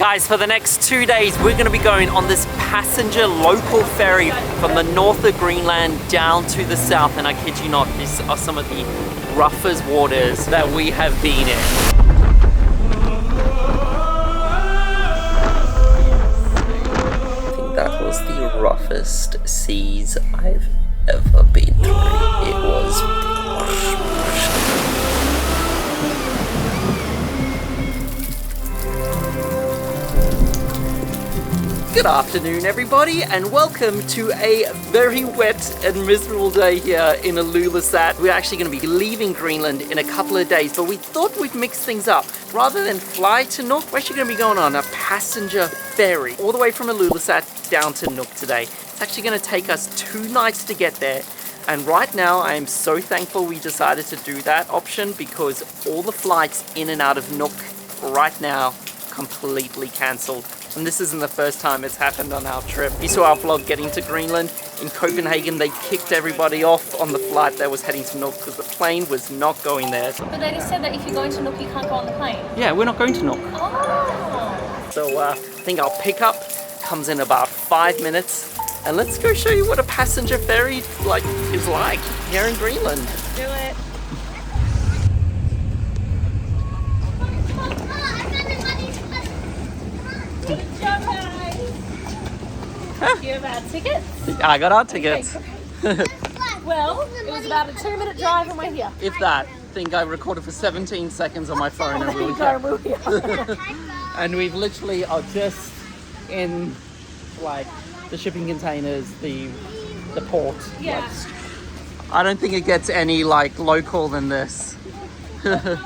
Guys, for the next 2 days, we're going to be going on this passenger local ferry from the north of Greenland down to the south. And I kid you not, these are some of the roughest waters that we have been in. I think that was the roughest seas I've ever been through. It was... Good afternoon, everybody, and welcome to a very wet and miserable day here in Ilulisat. We're actually going to be leaving Greenland in a couple of days, but we thought we'd mix things up. Rather than fly to Nuuk, we're actually going to be going on a passenger ferry all the way from Ilulisat down to Nuuk today. It's actually going to take us 2 nights to get there. And right now, I am so thankful we decided to do that option because all the flights in and out of Nuuk right now completely cancelled. And this isn't the first time it's happened on our trip. You saw our vlog getting to Greenland. In Copenhagen, they kicked everybody off on the flight that was heading to Nuuk because the plane was not going there. But they just said that if you're going to Nuuk, you can't go on the plane. Yeah, we're not going to Nuuk. Oh. So I think our pickup comes in about 5 minutes. And let's go show you what a passenger ferry is like here in Greenland. Do it. Do you have our tickets? I got our tickets. Okay. Well, it was about a 2-minute drive and we're here. If that. I think I recorded for 17 seconds on my phone and we were here. And we've literally are just in like the shipping containers, the port. Yeah. I don't think it gets any like local than this. So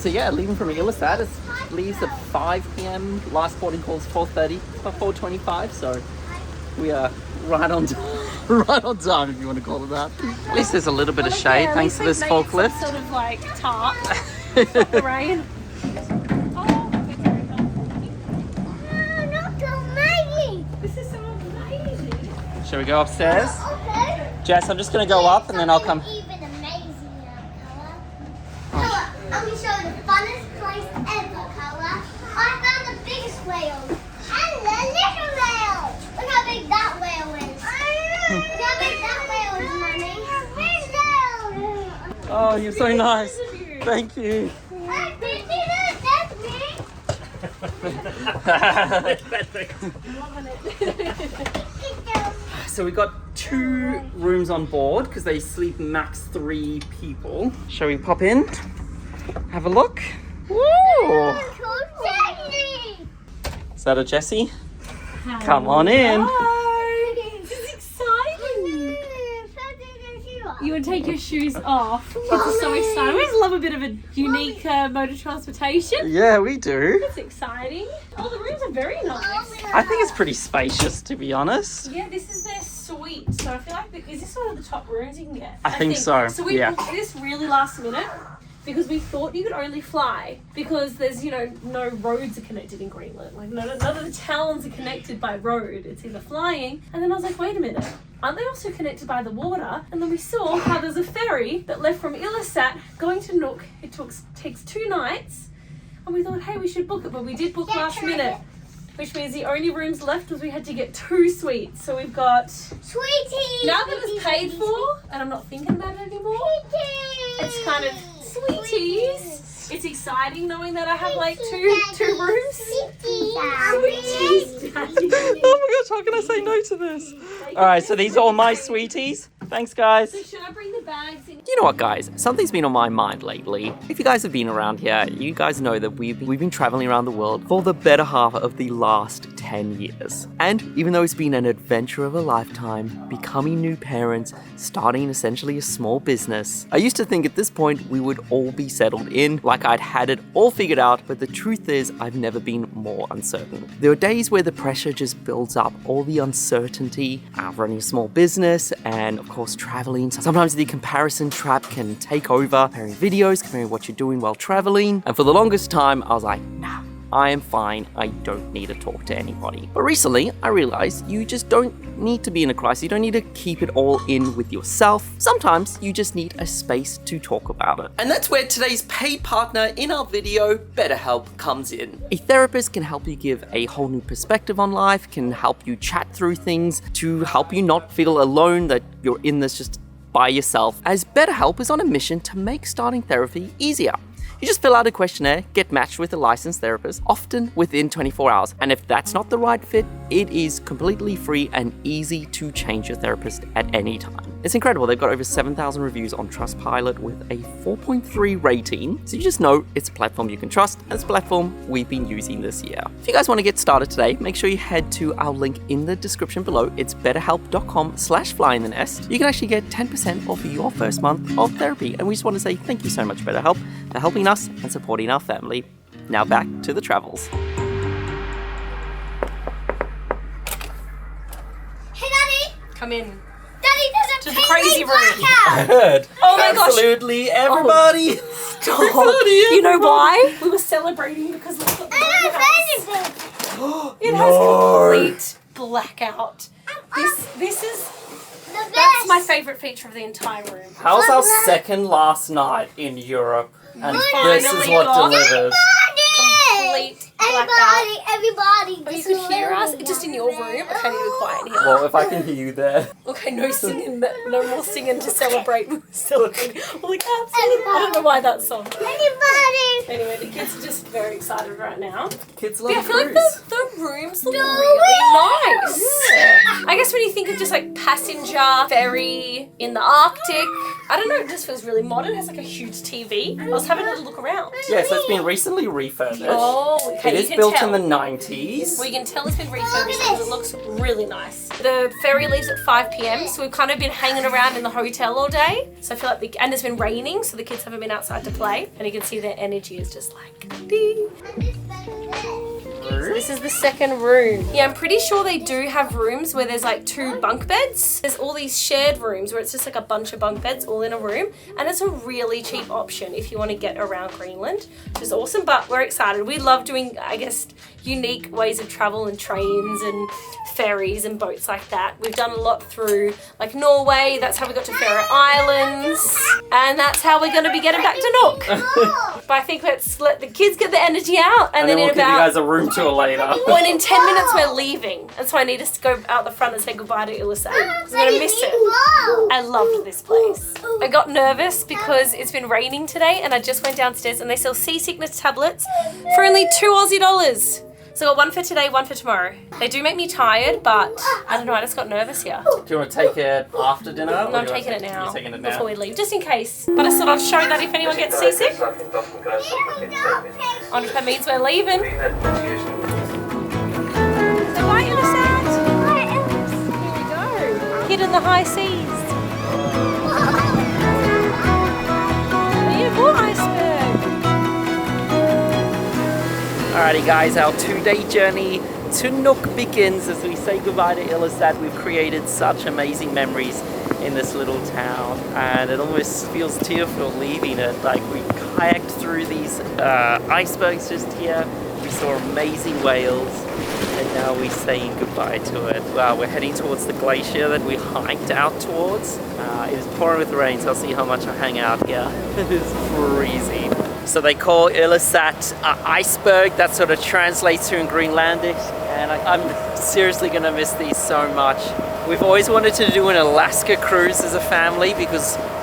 yeah, leaving from Ilulisat, it leaves at 5 p.m. Last boarding call is 4:30, 4:25. So we are right on time, if you want to call it that. At least there's a little bit of shade thanks to this forklift. Sort of like tarp. Stop the rain. This is so amazing. Shall we go upstairs? Okay. Jess, I'm just going to go up and then I'll come. Even amazing, Colour. I'm going to show you the funnest place ever, Colour. I found the biggest whale and the little whale. Look how big that whale is. Look how big that whale is, Mummy. Oh, you're so nice. Thank you. So we got 2 rooms on board because they sleep max 3 people. Shall we pop in? Have a look. Woo! Is that a Jessie? Come on in. Hi. This is exciting. You would take your shoes off. Kids are so excited. I always love a bit of a unique mode of transportation. Yeah, we do. It's exciting. Oh, the rooms are very nice. I think it's pretty spacious, to be honest. Yeah, this is their suite. So I feel like, is this one of the top rooms you can get? I think so. So we yeah. booked this really last minute because we thought you could only fly because there's, no roads are connected in Greenland. Like none of the towns are connected by road. It's either flying. And then I was like, wait a minute. Aren't they also connected by the water? And then we saw how there's a ferry that left from Ilulisat going to Nuuk. It takes 2 nights. And we thought, hey, we should book it. But we did book last minute. Which means the only rooms left was we had to get 2 suites. So we've got... Sweetie! Now that it's paid for, and I'm not thinking about it anymore, it's kind of sweeties. It's exciting knowing that I have like two rooms. Sweeties, Daddy. Oh my gosh, how can I say no to this? Alright, so these are all my sweeties. Thanks, guys. So should I bring the bags in? You know what, guys? Something's been on my mind lately. If you guys have been around here, you guys know that we've been traveling around the world for the better half of the last 10 years. And even though it's been an adventure of a lifetime, becoming new parents, starting essentially a small business, I used to think at this point we would all be settled in, like I'd had it all figured out, but the truth is I've never been more uncertain. There are days where the pressure just builds up, all the uncertainty, running a small business, and of course traveling. Sometimes the comparison trap can take over, comparing videos, comparing what you're doing while traveling. And for the longest time, I was like, nah, I am fine, I don't need to talk to anybody. But recently, I realized you just don't need to be in a crisis. You don't need to keep it all in with yourself. Sometimes you just need a space to talk about it. And that's where today's paid partner in our video, BetterHelp, comes in. A therapist can help you give a whole new perspective on life, can help you chat through things to help you not feel alone, that you're in this just by yourself, as BetterHelp is on a mission to make starting therapy easier. You just fill out a questionnaire, get matched with a licensed therapist, often within 24 hours. And if that's not the right fit, it is completely free and easy to change your therapist at any time. It's incredible. They've got over 7,000 reviews on Trustpilot with a 4.3 rating. So you just know it's a platform you can trust, and it's a platform we've been using this year. If you guys want to get started today, make sure you head to our link in the description below. It's betterhelp.com/flyinthenest. You can actually get 10% off your first month of therapy. And we just want to say thank you so much, BetterHelp, for helping us and supporting our family. Now back to the travels. Hey, Daddy! Come in. Daddy, there's a To the crazy room. I heard. Oh my gosh. Absolutely everybody. Stop. Everybody, You know everybody. why? We were celebrating because look at I don't the have house. anything. It has complete blackout. This is The best. that's my favourite feature of the entire room. How's our second last night in Europe? And this is finally what got- delivers. Complete blackout. Everybody. Oh, you could hear us just in your room. Okay, you be quiet in here. Well, if I can hear you there. Okay, no singing, no more singing to celebrate. We were celebrating. We're like, absolutely. I don't know why that song. Anybody. Anyway, the kids are just very excited right now. Kids But love yeah, I feel like cruise. the rooms look really nice. I guess when you think of just like passenger ferry in the Arctic, I don't know, it just feels really modern. It has like a huge TV. I was having a little look around. Yeah, so it's been recently refurbished. Oh, okay, It you is can built tell. in the 90s. Well, you can tell it's been refurbished because it looks really nice. The ferry leaves at 5 p.m, so we've kind of been hanging around in the hotel all day. So I feel like, and it's been raining, so the kids haven't been outside to play. And you can see their energy is just like, ding. So this is the second room. Yeah, I'm pretty sure they do have rooms where there's like 2 bunk beds. There's all these shared rooms where it's just like a bunch of bunk beds all in a room. And it's a really cheap option if you want to get around Greenland, which is awesome. But we're excited. We love doing, I guess, unique ways of travel and trains and ferries and boats like that. We've done a lot through like Norway. That's how we got to Faroe Islands. And that's how we're going to be getting back to Nuuk. But I think let's let the kids get the energy out. And then we'll in give you about... guys a room tour later. When in 10 minutes we're leaving. And so I need us to go out the front and say goodbye to Ilulisat. I'm going to miss it. I loved this place. I got nervous because it's been raining today and I just went downstairs and they sell seasickness tablets for only $2 Aussie. So I got one for today, one for tomorrow. They do make me tired, but I don't know, I just got nervous here. Do you want to take it after dinner? No, I'm taking it now, You're taking it now? before we leave, just in case. But I thought I'd show that if anyone gets seasick. And if that means we're leaving. So right in the sand. Here we go. Hid in the high seas. Beautiful iceberg. Alrighty guys, our 2-day journey to Nuuk begins as we say goodbye to Ilulisat. We've created such amazing memories in this little town and it almost feels tearful leaving it. Like we kayaked through these icebergs just here. We saw amazing whales and now we're saying goodbye to it. We're heading towards the glacier that we hiked out towards. It is pouring with rain, so I'll see how much I hang out here. It is freezing. So they call Ilulisat iceberg. That sort of translates to in Greenlandish. And I'm seriously gonna miss these so much. We've always wanted to do an Alaska cruise as a family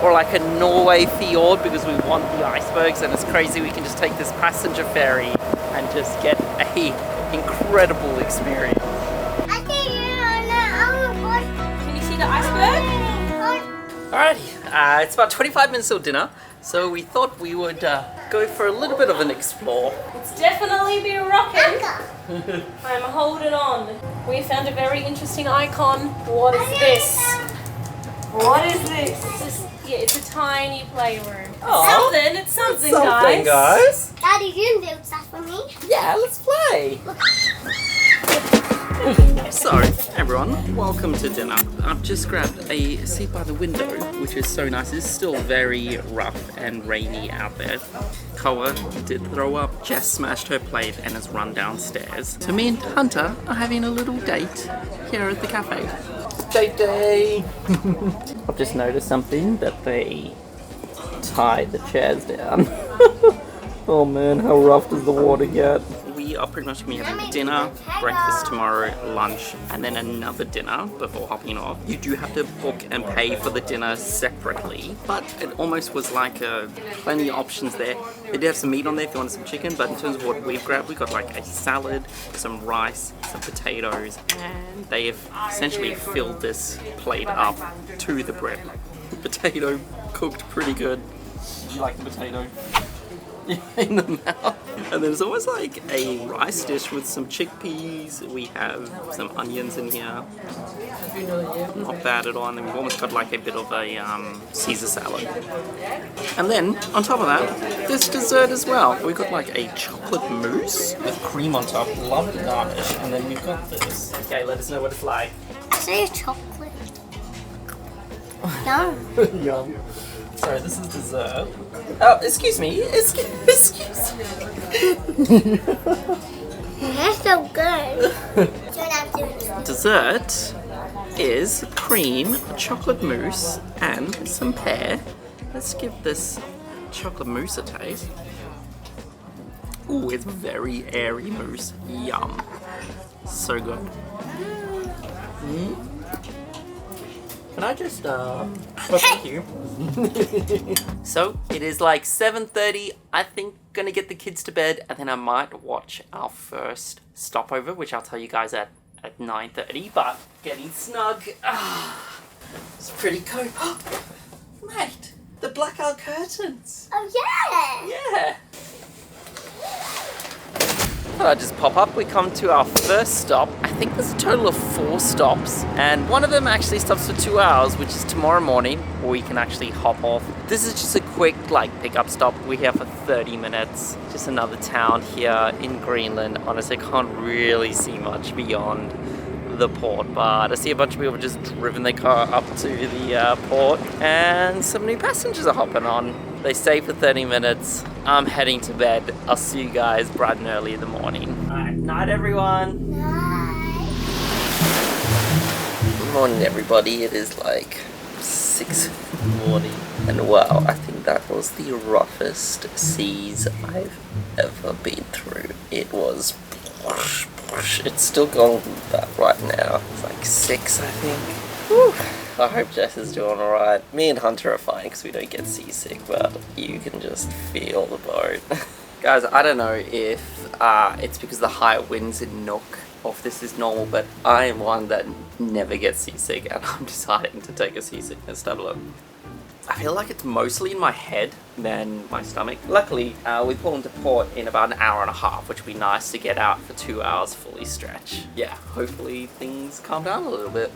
or like a Norway fjord because we want the icebergs and it's crazy we can just take this passenger ferry and just get a incredible experience. Can you see the iceberg? Alrighty, it's about 25 minutes till dinner. So we thought we would go for a little bit of an explore. It's definitely been rocking. I'm holding on. We found a very interesting icon. What is this? What is this? It's a tiny playroom. Aw. It's something, guys. guys. Daddy, you can build stuff for me. Yeah, let's play. So, everyone, welcome to dinner. I've just grabbed a seat by the window, which is so nice. It's still very rough and rainy out there. Koa did throw up. Jess smashed her plate and has run downstairs. So me and Hunter are having a little date here at the cafe. Date day! I've just noticed something, that they tied the chairs down. Oh man, how rough does the water get? We are pretty much going to be having dinner, breakfast tomorrow, lunch, and then another dinner before hopping off. You do have to book and pay for the dinner separately, but it almost was like plenty of options there. They did have some meat on there if you wanted some chicken, but in terms of what we've grabbed, we got like a salad, some rice, some potatoes, and they have essentially filled this plate up to the brim. The potato cooked pretty good. Did you like the potato? In the mouth. And then it's almost like a rice dish with some chickpeas. We have some onions in here. Not bad at all. And then we've almost got like a bit of a Caesar salad. And then on top of that, this dessert as well. We've got like a chocolate mousse with cream on top. Love the garnish. And then we've got this. Okay, let us know what it's like. Say chocolate. Yum. Yum. So this is dessert. Oh, excuse me. Excuse me. That's so good. Dessert is cream, chocolate mousse, and some pear. Let's give this chocolate mousse a taste. Ooh, it's very airy mousse. Yum. So good. Mm. Can I just, thank you. So, it is like 7:30. I think gonna get the kids to bed, and then I might watch our first stopover, which I'll tell you guys at 9:30, but getting snug. It's pretty cold. Mate, the blackout curtains. Oh, yeah. Yeah. I just pop up. We come to our first stop. I think there's a total of 4 stops, and one of them actually stops for 2 hours, which is tomorrow morning, where we can actually hop off. This is just a quick pickup stop. We're here for 30 minutes. Just another town here in Greenland. Honestly, I can't really see much beyond the port, but I see a bunch of people just driven their car up to the port, and some new passengers are hopping on. They stay for 30 minutes. I'm heading to bed. I'll see you guys bright and early in the morning. Alright, night everyone. Night. Good morning everybody. It is like 6 in the morning. And wow, I think that was the roughest seas I've ever been through. It was... It's still going that right now. It's like 6, I think. Whew. I hope Jess is doing alright. Me and Hunter are fine because we don't get seasick, but you can just feel the boat. Guys, I don't know if it's because of the high winds in Nuuk or if this is normal, but I am one that never gets seasick, and I'm deciding to take a seasickness tablet. I feel like it's mostly in my head than my stomach. Luckily, we pull into port in about an hour and a half, which would be nice to get out for 2 hours fully stretch. Yeah, hopefully things calm down a little bit.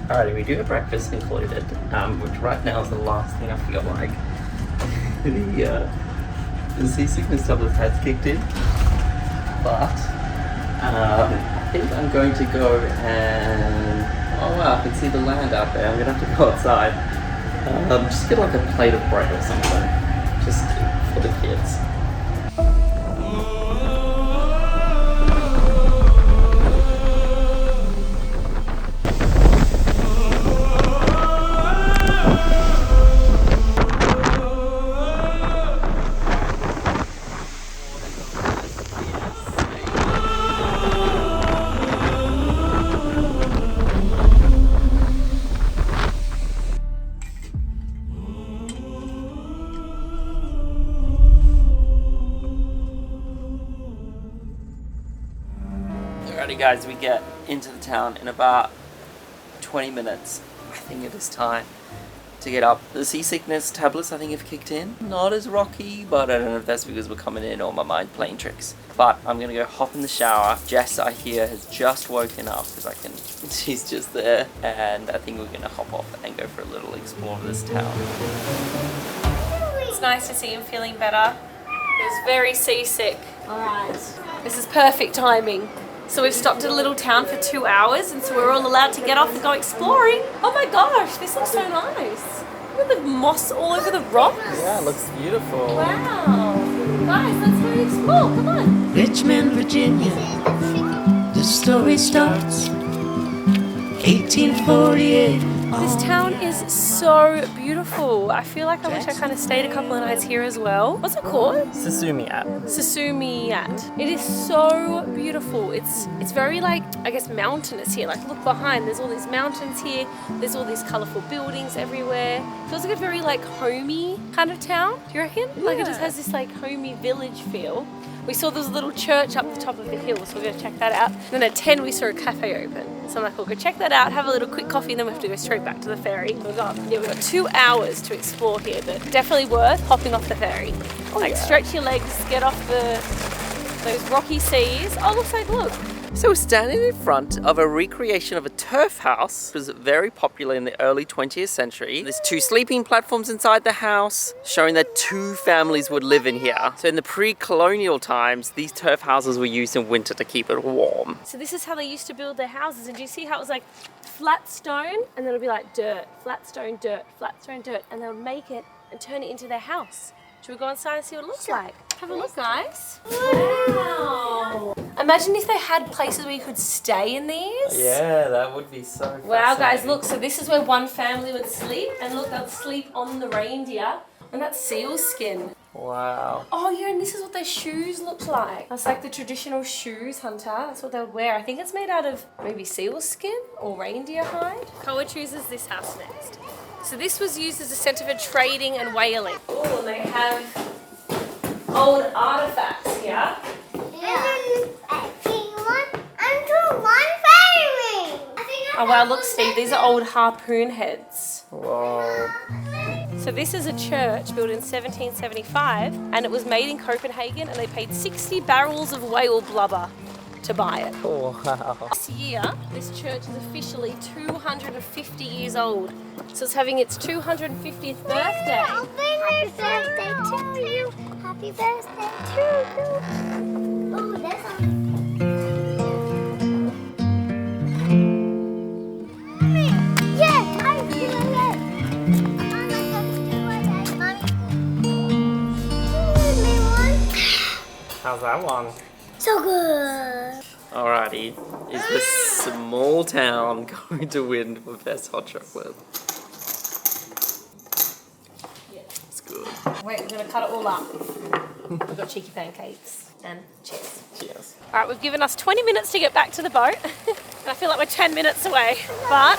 Alrighty, we do have breakfast included, which right now is the last thing I feel like. The seasickness tablet has kicked in, but I think I'm going to go and... Oh wow, I can see the land out there. I'm going to have to go outside. Just get like a plate of bread or something, just for the kids. Alrighty guys, we get into the town in about 20 minutes. I think it is time to get up. The seasickness tablets I think have kicked in. Not as rocky, but I don't know if that's because we're coming in or my mind playing tricks. But I'm gonna go hop in the shower. Jess, I hear, has just woken up because she's just there. And I think we're gonna hop off and go for a little explore of this town. It's nice to see him feeling better. He was very seasick. All right. This is perfect timing. So we've stopped at a little town for 2 hours, and so we're all allowed to get off and go exploring. Oh my gosh, this looks so nice. Look at the moss all over the rocks. Yeah, it looks beautiful. Wow. Guys, let's go explore. Come on. Richmond, Virginia. The story starts 1848. This town is so beautiful. I feel like I wish I kind of stayed a couple of nights here as well. What's it called? Umiaq. Umiaq. It is so beautiful. It's very like, I guess, mountainous here. Like look behind, there's all these mountains here. There's all these colourful buildings everywhere. Feels like a very like homey kind of town. Do you reckon? Yeah. Like it just has this like homey village feel. We saw there's a little church up the top of the hill, so we're going to check that out. And then at 10 we saw a cafe open. So I'm like, we'll go check that out, have a little quick coffee, and then we have to go straight back to the ferry. We've got 2 hours to explore here, but definitely worth hopping off the ferry. Stretch your legs, get off those rocky seas. Oh, looks like, look. So we're standing in front of a recreation of a turf house, which was very popular in the early 20th century. There's 2 sleeping platforms inside the house, showing that 2 families would live in here. So in the pre-colonial times, these turf houses were used in winter to keep it warm. So this is how they used to build their houses. And do you see how it was like flat stone, and then it'll be like dirt, flat stone, dirt, flat stone, dirt, and they'll make it and turn it into their house. Should we go inside and see what it looks like? Have a look, guys. Wow. Imagine if they had places where you could stay in these. Yeah, that would be so Wow, guys, look. So this is where one family would sleep. And look, they'll sleep on the reindeer. And that's seal skin. Wow. Oh, yeah, and this is what their shoes looked like. That's like the traditional shoes, Hunter. That's what they would wear. I think it's made out of maybe seal skin or reindeer hide. Koa chooses this house next. So this was used as a centre for trading and whaling. Oh, and they have old artifacts here. Oh wow, look Steve, these are old harpoon heads. Wow. So this is a church built in 1775, and it was made in Copenhagen, and they paid 60 barrels of whale blubber to buy it. Oh, wow. This year, this church is officially 250 years old. So it's having its 250th birthday. Happy birthday to you. Happy birthday to you. Oh, there's some. Yes, I feel it. How's that one? So good. Alrighty. Is the small town going to win for best hot chocolate? It's good. Wait, we're going to cut it all up. We've got cheeky pancakes and cheers. Cheers. All right, we've given us 20 minutes to get back to the boat. And I feel like we're 10 minutes away. But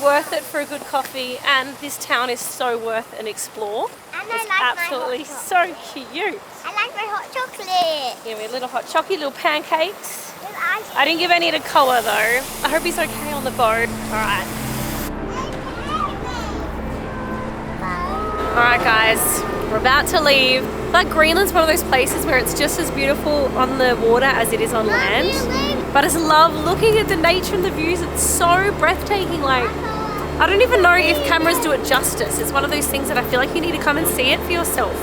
worth it for a good coffee, and this town is so worth an explore. And It's I like absolutely my hot chocolate. so cute. I like my hot chocolate. Yeah, we had little hot chocolate, little pancakes. With ice I didn't give any to Koa though. I hope he's okay on the boat. All right. All right, guys, we're about to leave. But Greenland's one of those places where it's just as beautiful on the water as it is on land. But I just love looking at the nature and the views. It's so breathtaking. Like, I don't even know if cameras do it justice. It's one of those things that I feel like you need to come and see it for yourself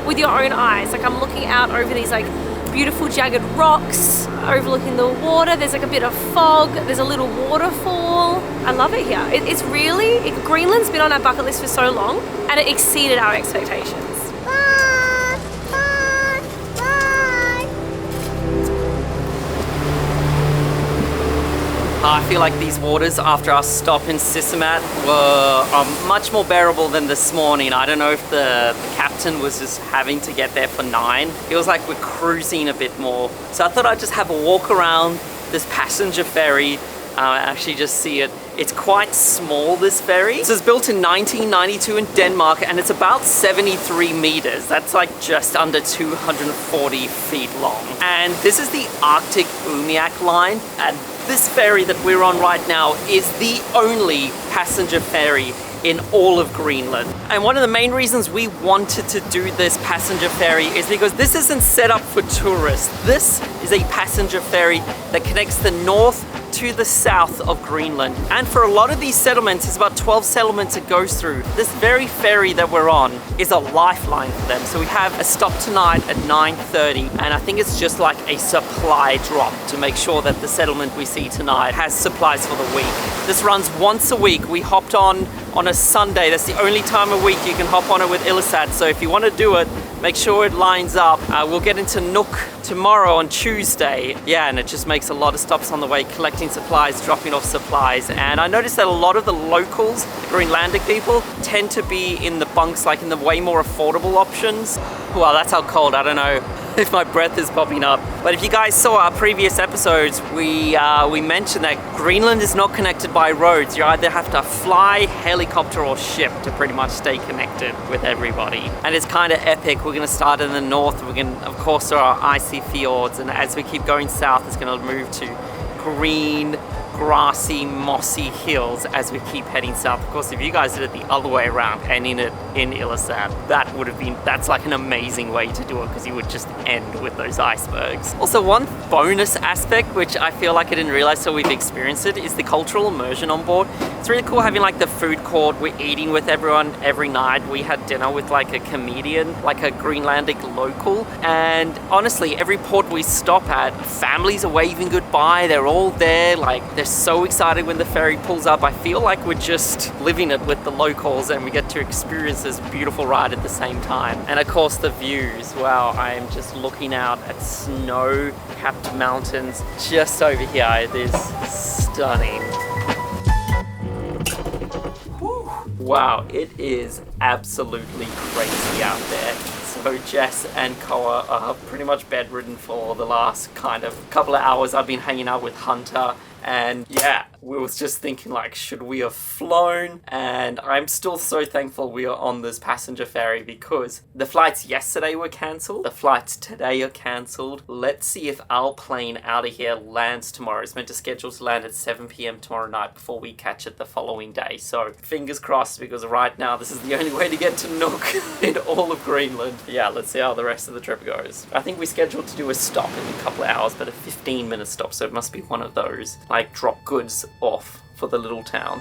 with your own eyes. Like, I'm looking out over these like beautiful jagged rocks overlooking the water. There's like a bit of fog. There's a little waterfall. I love it here. It's really, Greenland's been on our bucket list for so long, and it exceeded our expectations. Bye. Bye. Bye. I feel like these waters after our stop in Ilulisat were much more bearable than this morning. I don't know if the captain was just having to get there for 9. It feels like we're cruising a bit more. So I thought I'd just have a walk around this passenger ferry, actually just see it. It's quite small, this ferry. This was built in 1992 in Denmark, and it's about 73 meters. That's like just under 240 feet long. And this is the Arctic Umiaq line, and this ferry that we're on right now is the only passenger ferry in all of Greenland. And one of the main reasons we wanted to do this passenger ferry is because this isn't set up for tourists. This is a passenger ferry that connects the North to the south of Greenland. And for a lot of these settlements, it's about 12 settlements it goes through. This very ferry that we're on is a lifeline for them. So we have a stop tonight at 9:30, and I think it's just like a supply drop to make sure that the settlement we see tonight has supplies for the week. This runs once a week. We hopped on a Sunday. That's the only time a week you can hop on it with Ilulisat. So if you want to do it, make sure it lines up. We'll get into Nuuk tomorrow on Tuesday. Yeah, and it just makes a lot of stops on the way, collecting supplies, dropping off supplies. And I noticed that a lot of the locals, the Greenlandic people, tend to be in the bunks, like in the way more affordable options. Wow, that's how cold. I don't know if my breath is popping up. But if you guys saw our previous episodes, we mentioned that Greenland is not connected by roads. You either have to fly, helicopter, or ship to pretty much stay connected with everybody. And it's kind of epic. We're gonna start in the north. We're gonna, of course, there are icy fjords, and as we keep going south, it's gonna move to green, grassy, mossy hills as we keep heading south. Of course, if you guys did it the other way around, ending it in Ilulisat, that's like an amazing way to do it, because you would just end with those icebergs. Also, one bonus aspect, which I feel like I didn't realize till we've experienced it, is the cultural immersion on board. It's really cool having like the food court. We're eating with everyone every night. We had dinner with like a comedian, like a Greenlandic local. And honestly, every port we stop at, families are waving goodbye. They're all there. Like, they're so excited when the ferry pulls up. I feel like we're just living it with the locals, and we get to experience this beautiful ride at the same time. And of course, the views. Wow, I am just looking out at snow-capped mountains just over here. It is stunning. Wow, it is absolutely crazy out there. So Jess and Koa are pretty much bedridden for the last kind of couple of hours. I've been hanging out with Hunter, and yeah, we was just thinking like, should we have flown? And I'm still so thankful we are on this passenger ferry, because the flights yesterday were cancelled. The flights today are cancelled. Let's see if our plane out of here lands tomorrow. It's meant to schedule to land at 7 p.m. tomorrow night before we catch it the following day. So fingers crossed, because right now this is the only way to get to Nuuk in all of Greenland. Yeah, let's see how the rest of the trip goes. I think we scheduled to do a stop in a couple of hours, but a 15-minute stop, so it must be one of those like drop goods off for the little town.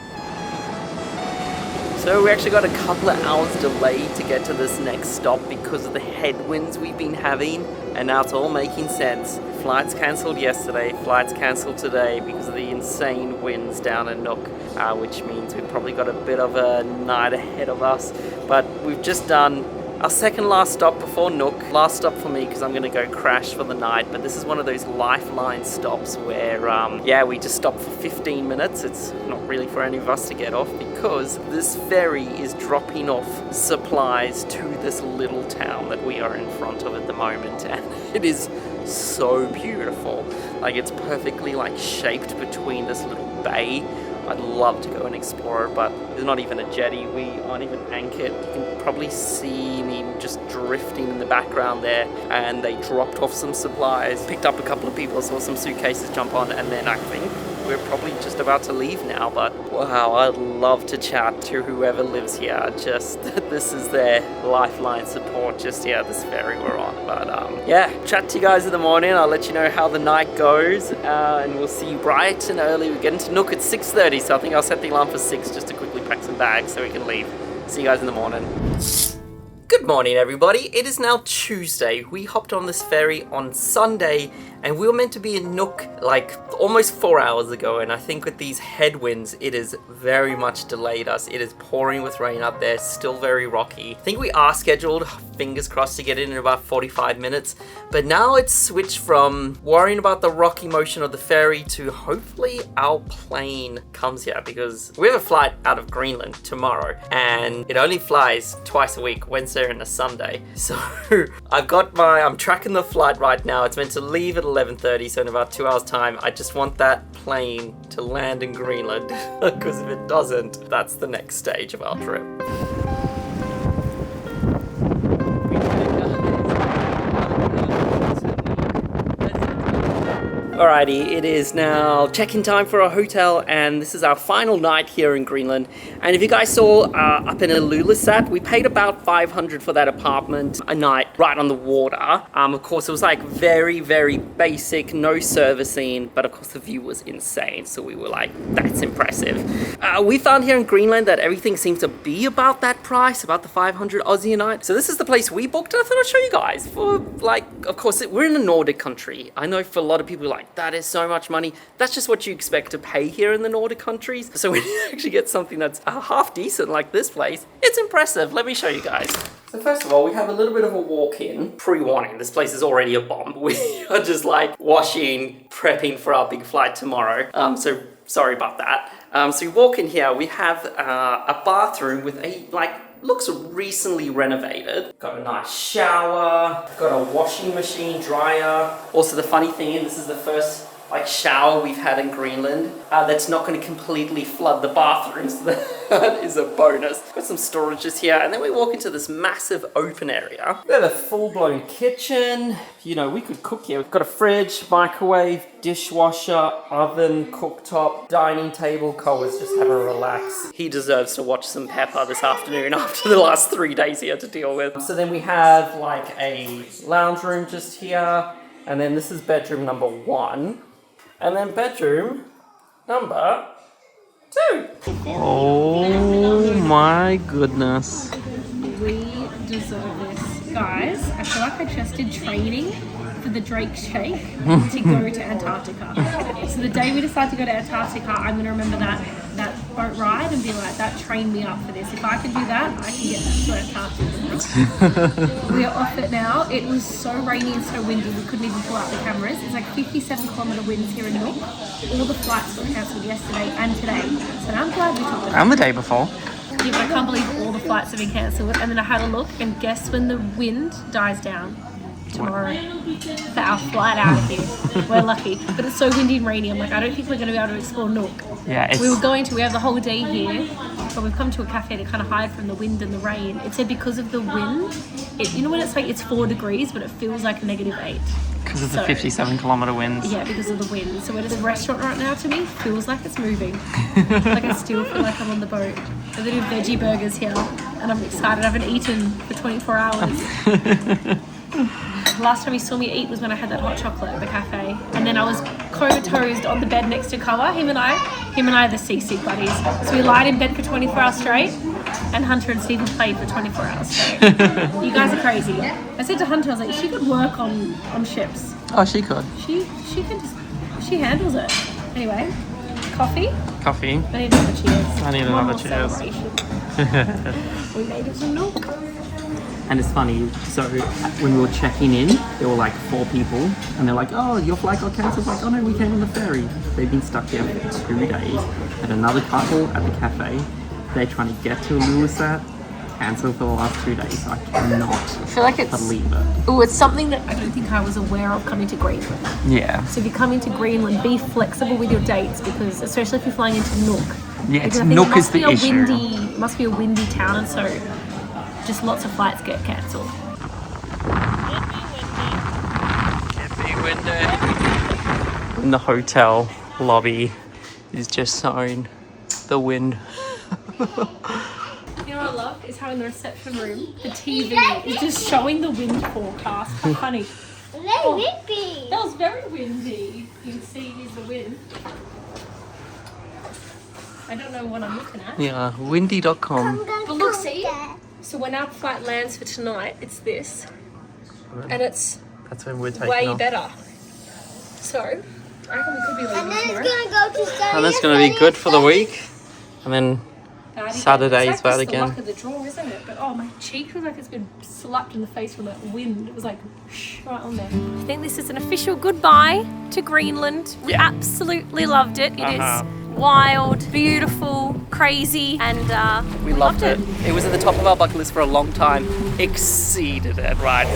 So we actually got a couple of hours delayed to get to this next stop because of the headwinds we've been having, and now it's all making sense. Flights cancelled yesterday, flights cancelled today because of the insane winds down in Nuuk, which means we've probably got a bit of a night ahead of us. But we've just done our second last stop before Nuuk. Last stop for me, because I'm going to go crash for the night, but this is one of those lifeline stops where, yeah, we just stop for 15 minutes. It's not really for any of us to get off, because this ferry is dropping off supplies to this little town that we are in front of at the moment, and it is so beautiful. Like, it's perfectly like shaped between this little bay. I'd love to go and explore it, but there's not even a jetty. We aren't even anchored. You can probably see me just drifting in the background there. And they dropped off some supplies, picked up a couple of people, saw some suitcases jump on, and then I think we're probably just about to leave now. But wow, I'd love to chat to whoever lives here. Just this is their lifeline support, just yeah, this ferry we're on. But yeah, chat to you guys in the morning. I'll let you know how the night goes, and we'll see you bright and early. We get into Nuuk at 6:30, so I think I'll set the alarm for 6 just to quickly pack some bags so we can leave. See you guys in the morning. Good morning, everybody. It is now Tuesday. We hopped on this ferry on Sunday, and we were meant to be in Nuuk like almost 4 hours ago, and I think with these headwinds, it has very much delayed us. It is pouring with rain up there, still very rocky. I think we are scheduled, fingers crossed, to get in about 45 minutes, but now it's switched from worrying about the rocky motion of the ferry to hopefully our plane comes here, because we have a flight out of Greenland tomorrow, and it only flies twice a week, Wednesday and a Sunday. So I'm tracking the flight right now. It's meant to leave at 11:30, so in about 2 hours time. I just want that plane to land in Greenland, because if it doesn't, that's the next stage of our trip. Alrighty, it is now check-in time for our hotel, and this is our final night here in Greenland. And if you guys saw up in Ilulisat, we paid about $500 for that apartment a night right on the water. Of course, it was like very, very basic, no servicing, but of course the view was insane. So we were like, that's impressive. We found here in Greenland that everything seems to be about that price, about the 500 Aussie a night. So this is the place we booked, and I thought I'd show you guys. For like, of course, we're in a Nordic country. I know for a lot of people like, that is so much money. That's just what you expect to pay here in the Nordic countries. So when you actually get something that's half decent like this place, it's impressive. Let me show you guys. So first of all, we have a little bit of a walk-in. Pre-warning, this place is already a bomb. We are just like washing, prepping for our big flight tomorrow. So sorry about that. So you walk in here, we have a bathroom with a looks recently renovated. Got a nice shower, got a washing machine, dryer. Also the funny thing is, this is the first shower we've had in Greenland that's not going to completely flood the bathrooms. That is a bonus. Got some storages here, and then we walk into this massive open area. We have a full-blown kitchen. You know, we could cook here. We've got a fridge, microwave, dishwasher, oven, cooktop, dining table. Cole is just having a relax. He deserves to watch some Pepper this afternoon after the last 3 days he had to deal with. So then we have like a lounge room just here, and then this is bedroom number 1. And then bedroom number 2. Oh my goodness. We deserve this. Guys, I feel like I just did training for the Drake Shake to go to Antarctica. So the day we decide to go to Antarctica, I'm going to remember that boat ride and be like, that trained me up for this. If I can do that, I can get to Antarctica. We are off it now. It was so rainy and so windy, we couldn't even pull out the cameras. It's like 57-kilometer winds here in Nuuk. All the flights got cancelled yesterday and today. So I'm glad we took it. And the day before. Yeah, but I can't believe all the flights have been cancelled. And then I had a look, and guess when the wind dies down? Tomorrow. For our flight out of here. We're lucky. But it's so windy and rainy. I'm like, I don't think we're going to be able to explore Nuuk. Yeah, we have the whole day here, but we've come to a cafe to kind of hide from the wind and the rain. It said because of the wind, you know when it's like it's 4 degrees, but it feels like -8. Because of the 57-kilometer winds. Yeah, because of the wind. So we're at a restaurant right now, to me, feels like it's moving. Like I still feel like I'm on the boat. They do veggie burgers here, and I'm excited. I haven't eaten for 24 hours. Last time you saw me eat was when I had that hot chocolate at the cafe, and then I was comatose on the bed next to Kawa. Him and I are the seasick buddies. So we lied in bed for 24 hours straight, and Hunter and Stephen played for 24 hours straight. You guys are crazy. I said to Hunter, I was like, she could work on ships. Oh, she could. She handles it. Anyway, coffee. I need another cheers. I need another cheers. We made it to Nuuk. And it's funny, so when we were checking in, there were like 4 people, and they're like, oh, your flight got cancelled. Like, oh no, we came on the ferry. They've been stuck here for 2 days. And another couple at the cafe, they're trying to get to Ilulisat, cancelled for the last 2 days. So I cannot believe it. Oh, it's something that I don't think I was aware of coming to Greenland. Yeah. So if you're coming to Greenland, be flexible with your dates, because especially if you're flying into Nuuk. Yeah, Nuuk is the issue. It must be a windy town, and so just lots of flights get cancelled. In the hotel lobby is just showing the wind. You know what I love is how in the reception room the TV is just showing the wind forecast. Honey, Very windy. that was very windy. You can see here's the wind. I don't know what I'm looking at. Yeah, windy.com. But look, see? So when our flight lands for tonight, it's this. And it's That's when we're taking way off. better. So, I reckon we could be And leaving then tomorrow. it's gonna go to And that's going to be good for the week. And then Saturday is bad It's again. the luck of the draw, isn't it? But oh, my cheek feels like it's been slapped in the face from that wind. It was like right on there. I think this is an official goodbye to Greenland. We absolutely loved it. It is wild, beautiful, crazy, and We loved it. It was at the top of our bucket list for a long time. Exceeded it, right?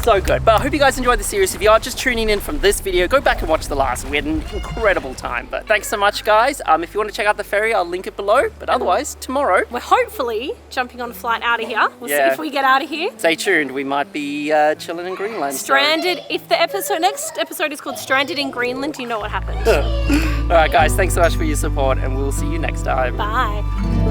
So good. But I hope you guys enjoyed the series. If you are just tuning in from this video, go back and watch the last one. We had an incredible time. But thanks so much, guys. If you want to check out the ferry, I'll link it below. But otherwise, tomorrow, We're hopefully jumping on a flight out of here. We'll see Yeah. if we get out of here. stay tuned. We might be chilling in Greenland. so- Stranded. If the next episode is called Stranded in Greenland, you know what happened. All right, guys. Thanks so much for your support, and we'll see you next time. Bye.